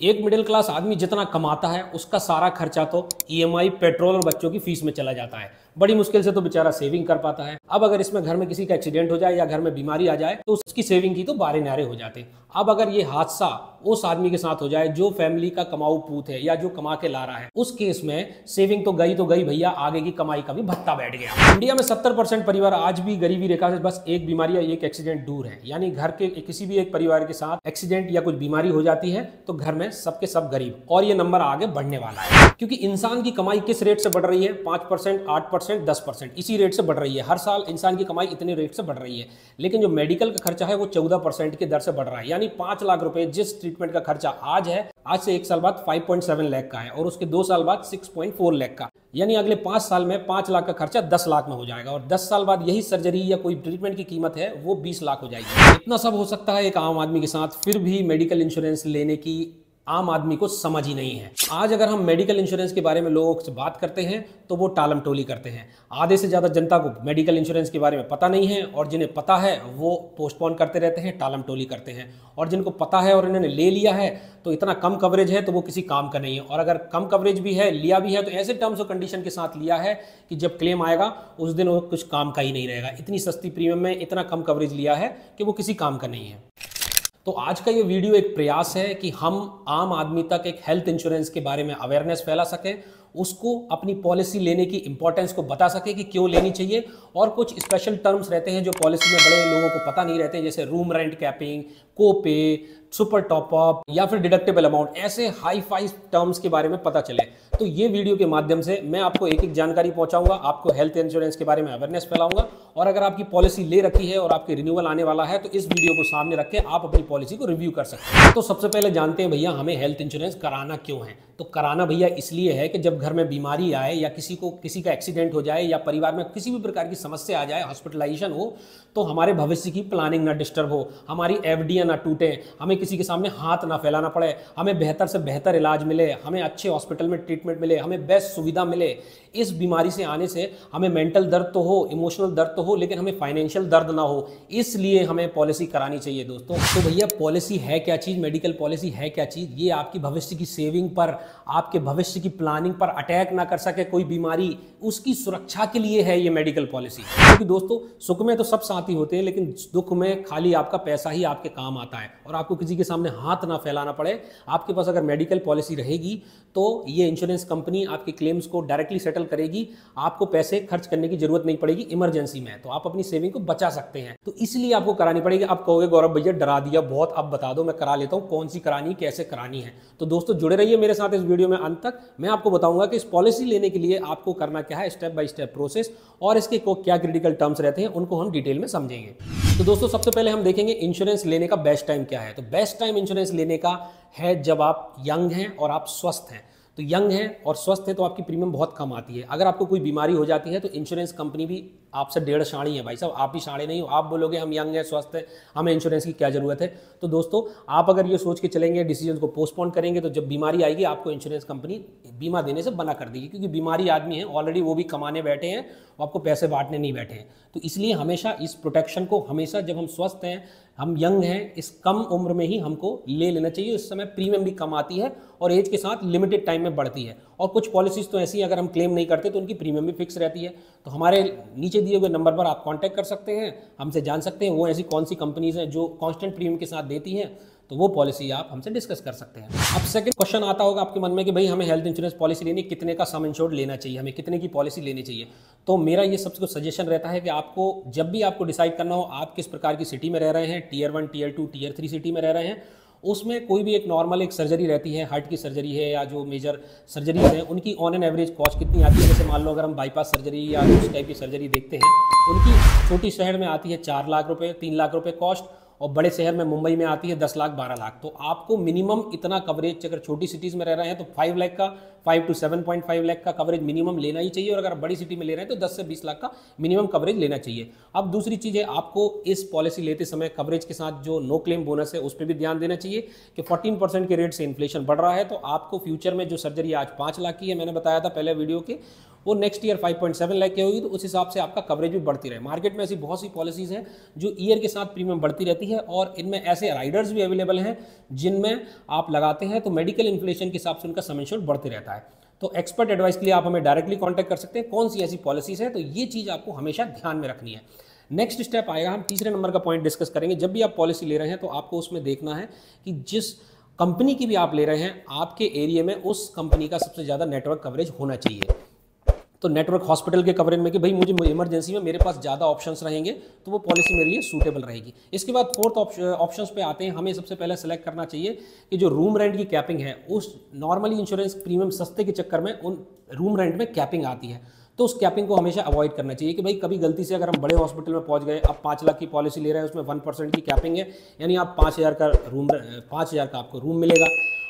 एक middle class आदमी जितना कमाता है उसका सारा खर्चा तो ईएमआई, पेट्रोल और बच्चों की फीस में चला जाता है। बड़ी मुश्किल से तो बेचारा सेविंग कर पाता है। अब अगर इसमें घर में किसी का एक्सीडेंट हो जाए या घर में बीमारी आ जाए तो उसकी सेविंग की तो बारे नारे हो जाते। अब अगर ये हादसा उस आदमी के साथ हो जाए जो फैमिली का कमाऊ पूत है या जो कमा के ला रहा है, उस केस में सेविंग तो गई भैया, आगे की कमाई का भी भत्ता बैठ गया। इंडिया में 70% परिवार आज भी गरीबी रेखा से बस एक बीमारी या एक एक्सीडेंट दूर है। यानी घर के किसी भी एक परिवार के साथ एक्सीडेंट या कुछ बीमारी हो जाती है तो घर में सबके सब गरीब, और ये नंबर आगे बढ़ने वाला है। क्योंकि इंसान की कमाई किस रेट से बढ़ रही है? 5%, 8%, 10%, इसी रेट से बढ़ रही है। हर साल इंसान की कमाई इतने रेट से बढ़ रही है। लेकिन जो मेडिकल का खर्चा है वो 14% की दर से बढ़ रहा है। यानी 5 लाख रुपए जिस ट्रीटमेंट का खर्चा आज है, आज से 1 साल बाद 5.7 लाख का है और उसके 2 साल बाद 6.4 लाख का। यानी अगले 5 साल में 5 लाख का खर्चा 10 लाख में हो जाएगा और 10 साल बाद यही सर्जरी या कोई ट्रीटमेंट की कीमत है वो 20 लाख हो जाएगी। इतना सब हो सकता है एक आम आदमी के साथ, फिर भी मेडिकल इंश्योरेंस लेने की आम आदमी को समझ ही नहीं है। आज अगर हम मेडिकल इंश्योरेंस के बारे में लोगों से बात करते हैं तो वो टालम टोली करते हैं। आधे से ज़्यादा जनता को मेडिकल इंश्योरेंस के बारे में पता नहीं है और जिन्हें पता है वो पोस्टपोन करते रहते हैं, टालम टोली करते हैं। और जिनको पता है और इन्होंने ले लिया है तो इतना कम कवरेज है तो वो किसी काम का नहीं है। और अगर कम कवरेज भी है, लिया भी है, तो ऐसे टर्म्स और कंडीशन के साथ लिया है कि जब क्लेम आएगा उस दिन वो कुछ काम का ही नहीं रहेगा। इतनी सस्ती प्रीमियम में इतना कम कवरेज लिया है कि वो किसी काम का नहीं है। तो आज का ये वीडियो एक प्रयास है कि हम आम आदमी तक एक हेल्थ इंश्योरेंस के बारे में अवेयरनेस फैला सकें, उसको अपनी पॉलिसी लेने की इंपॉर्टेंस को बता सके कि क्यों लेनी चाहिए। और कुछ स्पेशल टर्म्स रहते हैं जो पॉलिसी में बड़े लोगों को पता नहीं रहते, जैसे रूम रेंट कैपिंग, कोपे, सुपर टॉपअप या फिर डिडक्टेबल अमाउंट, ऐसे हाई फाई टर्म्स के बारे में पता चले। तो ये वीडियो के माध्यम से मैं आपको एक एक जानकारी पहुंचाऊंगा, आपको हेल्थ इंश्योरेंस के बारे में अवेयरनेस फैलाऊंगा। और अगर आपकी पॉलिसी ले रखी है और आपकी रिन्यूअल आने वाला है तो इस वीडियो को सामने रख के आप अपनी पॉलिसी को रिव्यू कर सकते हैं। तो सबसे पहले जानते हैं भैया हमें हेल्थ इंश्योरेंस कराना क्यों है। तो कराना भैया इसलिए है कि जब घर में बीमारी आए या किसी का एक्सीडेंट हो जाए या परिवार में किसी भी प्रकार की समस्या आ जाए, हॉस्पिटलाइजेशन हो, तो हमारे भविष्य की प्लानिंग ना डिस्टर्ब हो, हमारी एफडीआं ना टूटे, हमें किसी के सामने हाथ ना फैलाना पड़े, हमें बेहतर से बेहतर इलाज मिले, हमें अच्छे हॉस्पिटल में ट्रीटमेंट मिले, हमें बेस्ट सुविधा मिले। इस बीमारी से आने से हमें मेंटल दर्द तो हो, इमोशनल दर्द तो हो, लेकिन हमें फाइनेंशियल दर्द ना हो, इसलिए हमें पॉलिसी करानी चाहिए दोस्तों। तो भैया पॉलिसी है क्या चीज़, मेडिकल पॉलिसी है क्या चीज़? ये आपकी भविष्य की सेविंग पर, आपके भविष्य की प्लानिंग पर अटैक ना कर सके कोई बीमारी, उसकी सुरक्षा के लिए है ये मेडिकल पॉलिसी। क्योंकि दोस्तों सुख में तो सब साथी होते हैं, लेकिन दुख में खाली आपका पैसा ही आपके काम आता है और आपको किसी के सामने हाथ ना फैलाना पड़े। आपके पास अगर मेडिकल पॉलिसी रहेगी तो ये इंश्योरेंस कंपनी आपके क्लेम्स को डायरेक्टली सेटल करेगी, आपको पैसे खर्च करने की जरूरत नहीं पड़ेगी इमरजेंसी में, तो आप अपनी सेविंग को बचा सकते हैं। तो इसलिए आपको करानी पड़ेगी। आप कहोगे गौरव भैया डरा दिया बहुत, अब बता दो मैं करा लेता हूँ, कौन सी करानी, कैसे करानी है। तो दोस्तों जुड़े रहिए मेरे साथ इस वीडियो में अंत तक। मैं आपको बताऊंगा कि इस पॉलिसी लेने के लिए आपको करना क्या है, स्टेप बाय स्टेप प्रोसेस, और इसके क्या क्रिटिकल टर्म्स रहते हैं उनको हम डिटेल में समझेंगे। तो दोस्तों सबसे पहले हम देखेंगे इंश्योरेंस लेने का बेस्ट टाइम क्या है। तो बेस्ट टाइम इंश्योरेंस लेने का है जब आप यंग हैं और आप स्वस्थ हैं। तो यंग है और स्वस्थ है तो आपकी प्रीमियम बहुत कम आती है। अगर आपको कोई बीमारी हो जाती है तो इंश्योरेंस कंपनी भी आपसे 1.5 साड़ी है भाई साहब, आप ही साड़े नहीं हो। आप बोलोगे हम यंग है, स्वस्थ है, हमें इंश्योरेंस की क्या जरूरत है। तो दोस्तों आप अगर ये सोच के चलेंगे, डिसीजन को पोस्टपोन करेंगे, तो जब बीमारी आएगी आपको इंश्योरेंस कंपनी बीमा देने से मना कर देगी। क्योंकि बीमारी आदमी है ऑलरेडी, वो भी कमाने बैठे हैं, आपको पैसे बांटने नहीं बैठे हैं। तो इसलिए हमेशा इस प्रोटेक्शन को हमेशा जब हम स्वस्थ हैं, हम यंग हैं, इस कम उम्र में ही हमको ले लेना चाहिए। इस समय प्रीमियम भी कम आती है और एज के साथ लिमिटेड टाइम में बढ़ती है। और कुछ पॉलिसीज तो ऐसी हैं अगर हम क्लेम नहीं करते तो उनकी प्रीमियम भी फिक्स रहती है। तो हमारे नीचे दिए हुए नंबर पर आप कांटेक्ट कर सकते हैं, हमसे जान सकते हैं वो ऐसी कौन सी कंपनीज हैं जो कांस्टेंट प्रीमियम के साथ देती हैं, तो वो पॉलिसी आप हमसे डिस्कस कर सकते हैं। अब सेकंड क्वेश्चन आता होगा आपके मन में कि भाई हमें हेल्थ इंश्योरेंस पॉलिसी लेनी, कितने का सम इंश्योर्ड लेना चाहिए, हमें कितने की पॉलिसी लेनी चाहिए। तो मेरा ये सबसे सजेशन रहता है कि आपको जब भी आपको डिसाइड करना हो आप किस प्रकार की सिटी में रह रहे हैं, टियर 1, टियर 2, टियर 3 सिटी में रह रहे हैं, उसमें कोई भी एक नॉर्मल एक सर्जरी रहती है, हार्ट की सर्जरी है या जो मेजर सर्जरीज हैं, उनकी ऑन एन एवरेज कॉस्ट कितनी आती है। जैसे मान लो अगर हम बाईपास सर्जरी या उस टाइप की सर्जरी देखते हैं, उनकी छोटी शहर में आती है 4 लाख रुपये, 3 लाख रुपये कॉस्ट, और बड़े शहर में मुंबई में आती है 10 लाख, 12 लाख। तो आपको मिनिमम इतना कवरेज, अगर छोटी सिटीज़ में रह रहे हैं तो 5 लाख का, 5 to 7.5 लाख का कवरेज मिनिमम लेना ही चाहिए। और अगर बड़ी सिटी में ले रहे हैं तो 10 से 20 लाख का मिनिमम कवरेज लेना चाहिए। अब दूसरी चीज़ है, आपको इस पॉलिसी लेते समय कवरेज के साथ जो नो क्लेम बोनस है उस पर भी ध्यान देना चाहिए कि 14% के रेट से इन्फ्लेशन बढ़ रहा है। तो आपको फ्यूचर में जो सर्जरी आज 5 लाख की है, मैंने बताया था पहले वीडियो के, वो नेक्स्ट ईयर 5.7 लाख की होगी, तो उस हिसाब से आपका कवरेज भी बढ़ती रहे। मार्केट में ऐसी बहुत सी पॉलिसीज़ हैं जो ईयर के साथ प्रीमियम बढ़ती रहती है, और इनमें ऐसे राइडर्स भी अवेलेबल हैं जिनमें आप लगाते हैं तो मेडिकल इन्फ्लेशन के हिसाब से उनका सम इंश्योर्ड बढ़ते रहता है। तो एक्सपर्ट एडवाइस के लिए आप हमें डायरेक्टली कॉन्टैक्ट कर सकते हैं कौन सी ऐसी पॉलिसीज़ है, तो ये चीज़ आपको हमेशा ध्यान में रखनी है। नेक्स्ट स्टेप आएगा, हम तीसरे नंबर का पॉइंट डिस्कस करेंगे। जब भी आप पॉलिसी ले रहे हैं तो आपको उसमें देखना है कि जिस कंपनी की भी आप ले रहे हैं, आपके एरिया में उस कंपनी का सबसे ज़्यादा नेटवर्क कवरेज होना चाहिए। तो नेटवर्क हॉस्पिटल के कवरेज में कि भाई मुझे इमरजेंसी में मेरे पास ज़्यादा ऑप्शंस रहेंगे, तो वो पॉलिसी मेरे लिए सूटेबल रहेगी। इसके बाद फोर्थ ऑप्शंस पे आते हैं। हमें सबसे पहले सेलेक्ट करना चाहिए कि जो रूम रेंट की कैपिंग है, उस नॉर्मली इंश्योरेंस प्रीमियम सस्ते के चक्कर में उन रूम रेंट में कैपिंग आती है, तो उस कैपिंग को हमेशा अवॉइड करना चाहिए कि भाई कभी गलती से अगर हम बड़े हॉस्पिटल में पहुंच गए, अब 5 लाख की पॉलिसी ले रहे हैं, उसमें 1% की कैपिंग है, यानी आप 5,000 का आपको रूम मिलेगा।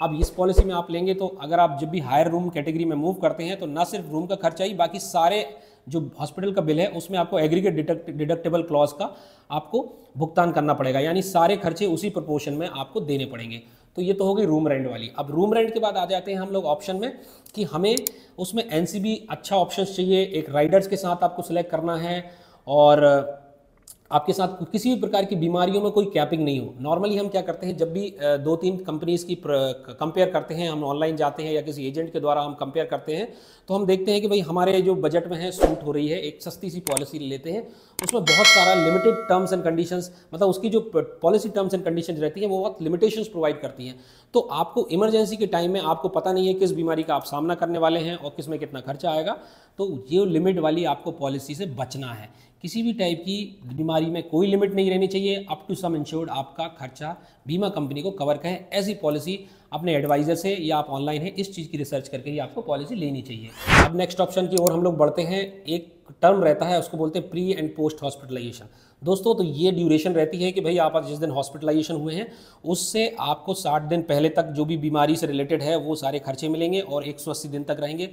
अब इस पॉलिसी में आप लेंगे तो अगर आप जब भी हायर रूम कैटेगरी में मूव करते हैं तो ना सिर्फ रूम का खर्चा ही, बाकी सारे जो हॉस्पिटल का बिल है उसमें आपको एग्रीगेट डिडक्टेबल क्लॉज का आपको भुगतान करना पड़ेगा, यानी सारे खर्चे उसी प्रोपोर्शन में आपको देने पड़ेंगे। तो ये तो हो गई रूम रेंट वाली। अब रूम रेंट के बाद आ जाते हैं हम लोग ऑप्शन में कि हमें उसमें एनसीबी अच्छा ऑप्शन चाहिए, एक राइडर्स के साथ आपको सिलेक्ट करना है, और आपके साथ किसी भी प्रकार की बीमारियों में कोई कैपिंग नहीं हो। नॉर्मली हम क्या करते हैं, जब भी 2-3 कंपनीज की कंपेयर करते हैं, हम ऑनलाइन जाते हैं या किसी एजेंट के द्वारा हम कंपेयर करते हैं, तो हम देखते हैं कि भाई हमारे जो बजट में है सूट हो रही है, एक सस्ती सी पॉलिसी लेते हैं। उसमें बहुत सारा लिमिटेड टर्म्स एंड कंडीशंस, मतलब उसकी जो पॉलिसी टर्म्स एंड कंडीशंस रहती हैं वो बहुत लिमिटेशंस प्रोवाइड करती हैं। तो आपको इमरजेंसी के टाइम में आपको पता नहीं है किस बीमारी का आप सामना करने वाले हैं और किस में कितना खर्चा आएगा, तो ये लिमिट वाली आपको पॉलिसी से बचना है। किसी भी टाइप की बीमारी में कोई लिमिट नहीं रहनी चाहिए, अप टू सम इंश्योर्ड आपका खर्चा बीमा कंपनी को कवर करे। ऐसी पॉलिसी अपने एडवाइजर से या आप ऑनलाइन है इस चीज़ की रिसर्च करके ही आपको पॉलिसी लेनी चाहिए। अब नेक्स्ट ऑप्शन की ओर हम लोग बढ़ते हैं। एक टर्म रहता है, उसको बोलते हैं प्री एंड पोस्ट हॉस्पिटलाइजेशन। दोस्तों, तो ये ड्यूरेशन रहती है कि भाई आप जिस दिन हॉस्पिटलाइजेशन हुए हैं उससे आपको 60 दिन पहले तक जो भी बीमारी से रिलेटेड है वो सारे खर्चे मिलेंगे और 180 दिन तक रहेंगे।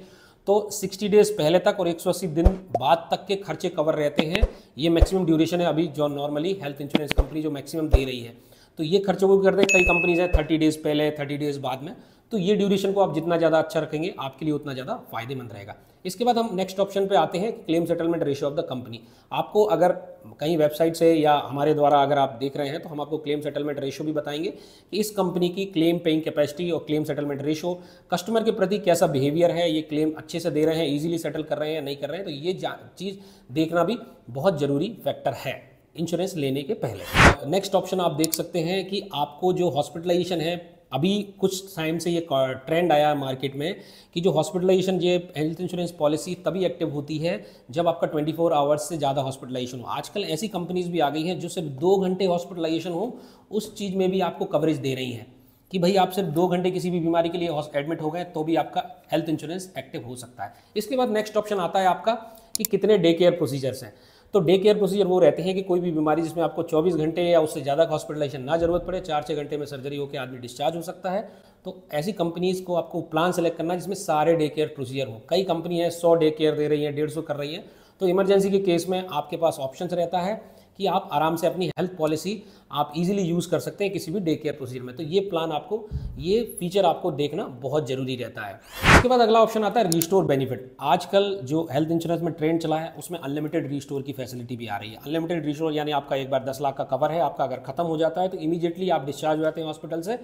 तो 60 डेज पहले तक और 180 दिन बाद तक के खर्चे कवर रहते हैं। ये मैक्सिमम ड्यूरेशन है अभी जो नॉर्मली हेल्थ इंश्योरेंस कंपनी जो मैक्सिमम दे रही है। तो ये खर्चों को भी करते हैं, कई कंपनीज हैं 30 डेज पहले 30 डेज बाद में। तो ये ड्यूरेशन को आप जितना ज़्यादा अच्छा रखेंगे आपके लिए उतना ज़्यादा फायदेमंद रहेगा। इसके बाद हम नेक्स्ट ऑप्शन पे आते हैं, claim settlement ratio of the company. आपको अगर कहीं वेबसाइट से या हमारे द्वारा अगर आप देख रहे हैं तो हम आपको क्लेम सेटलमेंट रेशियो भी बताएंगे कि इस कंपनी की क्लेम पेइंग कैपेसिटी और क्लेम सेटलमेंट रेशियो, कस्टमर के प्रति कैसा बिहेवियर है, ये क्लेम अच्छे से दे रहे हैं, ईजिली सेटल कर रहे हैं या नहीं कर रहे हैं। तो ये चीज़ देखना भी बहुत ज़रूरी फैक्टर है इंश्योरेंस लेने के पहले। नेक्स्ट ऑप्शन आप देख सकते हैं कि आपको जो हॉस्पिटलाइजेशन है, अभी कुछ टाइम से ये ट्रेंड आया है मार्केट में कि जो हॉस्पिटलाइजेशन, ये हेल्थ इंश्योरेंस पॉलिसी तभी एक्टिव होती है जब आपका 24 आवर्स से ज़्यादा हॉस्पिटलाइजेशन हो। आजकल ऐसी कंपनीज भी आ गई हैं जो सिर्फ 2 घंटे हॉस्पिटलाइजेशन हो, उस चीज़ में भी आपको कवरेज दे रही हैं कि भाई आप सिर्फ 2 घंटे किसी भी बीमारी के लिए एडमिट हो गए तो भी आपका हेल्थ इंश्योरेंस एक्टिव हो सकता है। इसके बाद नेक्स्ट ऑप्शन आता है आपका कि कितने डे केयर प्रोसीजर्स हैं। तो डे केयर प्रोसीजर वो रहते हैं कि कोई भी बीमारी जिसमें आपको 24 घंटे या उससे ज़्यादा हॉस्पिटलाइजेशन ना जरूरत पड़े, 4-6 घंटे में सर्जरी होकर आदमी डिस्चार्ज हो सकता है। तो ऐसी कंपनीज को आपको प्लान सेलेक्ट करना है जिसमें सारे डे केयर प्रोसीजर हो। कई कंपनी है 100 डे केयर दे रही है, 150 कर रही है। तो इमरजेंसी के केस में आपके पास ऑप्शन रहता है कि आप आराम से अपनी हेल्थ पॉलिसी आप इजीली यूज़ कर सकते हैं किसी भी डे केयर प्रोसीजर में। तो ये प्लान आपको, ये फीचर आपको देखना बहुत ज़रूरी रहता है। उसके बाद अगला ऑप्शन आता है रीस्टोर बेनिफिट। आजकल जो हेल्थ इंश्योरेंस में ट्रेंड चला है उसमें अनलिमिटेड रीस्टोर की फैसिलिटी भी आ रही है। अनलिमिटेड रीस्टोर यानी आपका एक बार 10 लाख का कवर है, आपका अगर खत्म हो जाता है तो इमीडिएटली आप डिस्चार्ज हो जाते हैं हॉस्पिटल से।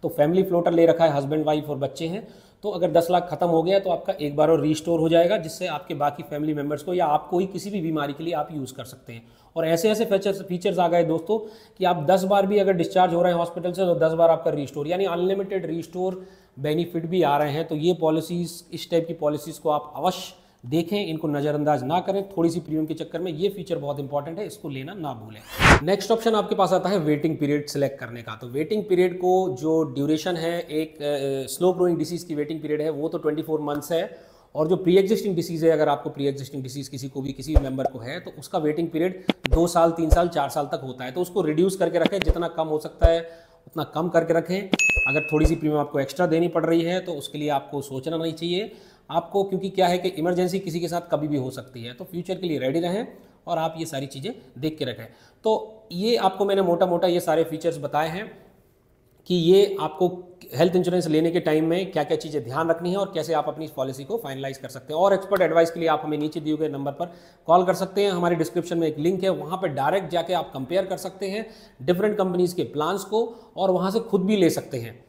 तो फैमिली फ्लोटर ले रखा है, हस्बैंड वाइफ और बच्चे हैं, तो अगर 10 लाख खत्म हो गया तो आपका एक बार और रीस्टोर हो जाएगा, जिससे आपके बाकी फैमिली मेम्बर्स को या आपको ही किसी भी बीमारी के लिए आप यूज़ कर सकते हैं। और ऐसे ऐसे फीचर्स आ गए दोस्तों कि आप 10 बार भी अगर डिस्चार्ज हो रहे हैं हॉस्पिटल से तो 10 बार आपका रीस्टोर, यानी अनलिमिटेड रीस्टोर बेनिफिट भी आ रहे हैं। तो ये पॉलिसीज़, इस टाइप की पॉलिसीज़ को आप अवश्य देखें, इनको नज़रअंदाज ना करें थोड़ी सी प्रीमियम के चक्कर में। ये फीचर बहुत इंपॉर्टेंट है, इसको लेना ना भूलें। नेक्स्ट ऑप्शन आपके पास आता है वेटिंग पीरियड सेलेक्ट करने का। तो वेटिंग पीरियड को जो ड्यूरेशन है, एक स्लो ग्रोइंग डिसीज़ की वेटिंग पीरियड है वो तो 24 मंथ्स है, और जो प्री एग्जिस्टिंग डिसीज़ है, अगर आपको प्री एग्जिस्टिंग डिसीज़ किसी को भी, किसी मेंबर को है, तो उसका वेटिंग पीरियड 2 साल 3 साल 4 साल तक होता है। तो उसको रिड्यूस करके रखें, जितना कम हो सकता है उतना कम करके रखें। अगर थोड़ी सी प्रीमियम आपको एक्स्ट्रा देनी पड़ रही है तो उसके लिए आपको सोचना नहीं चाहिए आपको, क्योंकि क्या है कि इमरजेंसी किसी के साथ कभी भी हो सकती है। तो फ्यूचर के लिए रेडी रहें और आप ये सारी चीज़ें देख के रखें। तो ये आपको मैंने मोटा मोटा ये सारे फीचर्स बताए हैं कि ये आपको हेल्थ इंश्योरेंस लेने के टाइम में क्या क्या चीज़ें ध्यान रखनी है और कैसे आप अपनी पॉलिसी को फाइनलाइज कर सकते हैं। और एक्सपर्ट एडवाइस के लिए आप हमें नीचे दिए गए नंबर पर कॉल कर सकते हैं। हमारे डिस्क्रिप्शन में एक लिंक है, वहाँ पर डायरेक्ट जाके आप कंपेयर कर सकते हैं डिफरेंट कंपनीज के प्लान्स को और वहाँ से खुद भी ले सकते हैं।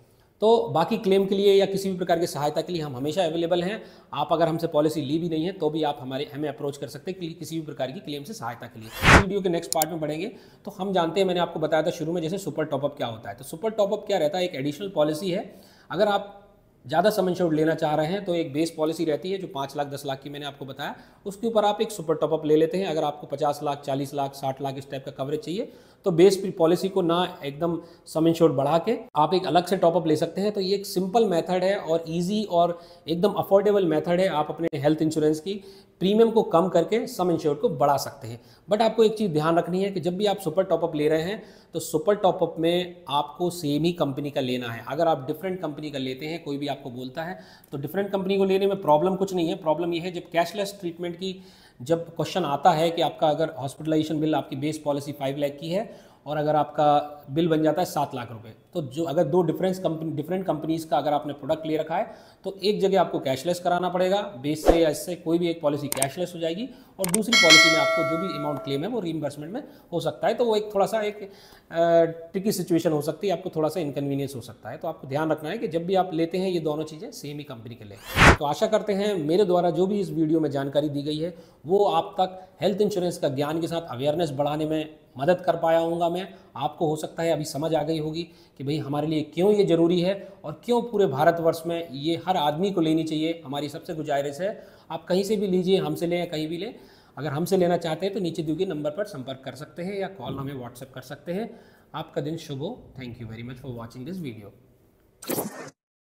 तो बाकी क्लेम के लिए या किसी भी प्रकार की सहायता के लिए हम हमेशा अवेलेबल हैं। आप अगर हमसे पॉलिसी ली भी नहीं है तो भी आप हमें अप्रोच कर सकते हैं किसी भी प्रकार की क्लेम से सहायता के लिए। वीडियो के नेक्स्ट पार्ट में बढ़ेंगे। तो हम जानते हैं, मैंने आपको बताया था शुरू में, जैसे सुपर टॉपअप क्या होता है। तो सुपर टॉपअप क्या रहता है, एक एडिशनल पॉलिसी है। अगर आप ज़्यादा सम इंश्योर्ड लेना चाह रहे हैं तो एक बेस पॉलिसी रहती है जो 5 लाख 10 लाख की मैंने आपको बताया, उसके ऊपर आप एक सुपर टॉपअप ले लेते हैं। अगर आपको 50 लाख 40 लाख 60 लाख इस टाइप का कवरेज चाहिए तो बेस पॉलिसी को ना एकदम सम इंश्योर्ड बढ़ा के आप एक अलग से टॉपअप ले सकते हैं। तो ये एक सिंपल मेथड है और ईजी और एकदम अफोर्डेबल मेथड है। आप अपने हेल्थ इंश्योरेंस की प्रीमियम को कम करके सम इंश्योर्ड को बढ़ा सकते हैं। बट आपको एक चीज़ ध्यान रखनी है कि जब भी आप सुपर टॉपअप ले रहे हैं तो सुपर टॉपअप में आपको सेम ही कंपनी का लेना है। अगर आप डिफरेंट कंपनी का लेते हैं, कोई भी आपको बोलता है, तो डिफरेंट कंपनी को लेने में प्रॉब्लम कुछ नहीं है। प्रॉब्लम ये है जब कैशलेस ट्रीटमेंट की जब क्वेश्चन आता है कि आपका अगर हॉस्पिटलाइजेशन बिल आपकी बेस पॉलिसी 5 लाख की है और अगर आपका बिल बन जाता है 7 लाख रुपए, तो जो अगर दो डिफरेंट कंपनीज का अगर आपने प्रोडक्ट ले रखा है तो एक जगह आपको कैशलेस कराना पड़ेगा बेस से, या इससे कोई भी एक पॉलिसी कैशलेस हो जाएगी और दूसरी पॉलिसी में आपको जो भी अमाउंट क्लेम है वो रीइंबर्समेंट में हो सकता है। तो वो एक थोड़ा सा एक ट्रिकी सिचुएशन हो सकती है, आपको थोड़ा सा इनकन्वीनियंस हो सकता है। तो आपको ध्यान रखना है कि जब भी आप लेते हैं ये दोनों चीज़ें सेम ही कंपनी के लें। तो आशा करते हैं मेरे द्वारा जो भी इस वीडियो में जानकारी दी गई है वो आप तक हेल्थ इंश्योरेंस का ज्ञान के साथ अवेयरनेस बढ़ाने में मदद कर पाया हूँगा मैं। आपको हो सकता है अभी समझ आ गई होगी कि भाई हमारे लिए क्यों ये ज़रूरी है और क्यों पूरे भारतवर्ष में ये हर आदमी को लेनी चाहिए। हमारी सबसे गुजारिश है आप कहीं से भी लीजिए, हमसे लें या कहीं भी लें। अगर हमसे लेना चाहते हैं तो नीचे दिए गए नंबर पर संपर्क कर सकते हैं या कॉल हमें व्हाट्सएप कर सकते हैं। आपका दिन शुभ हो। Thank you very much for watching this video.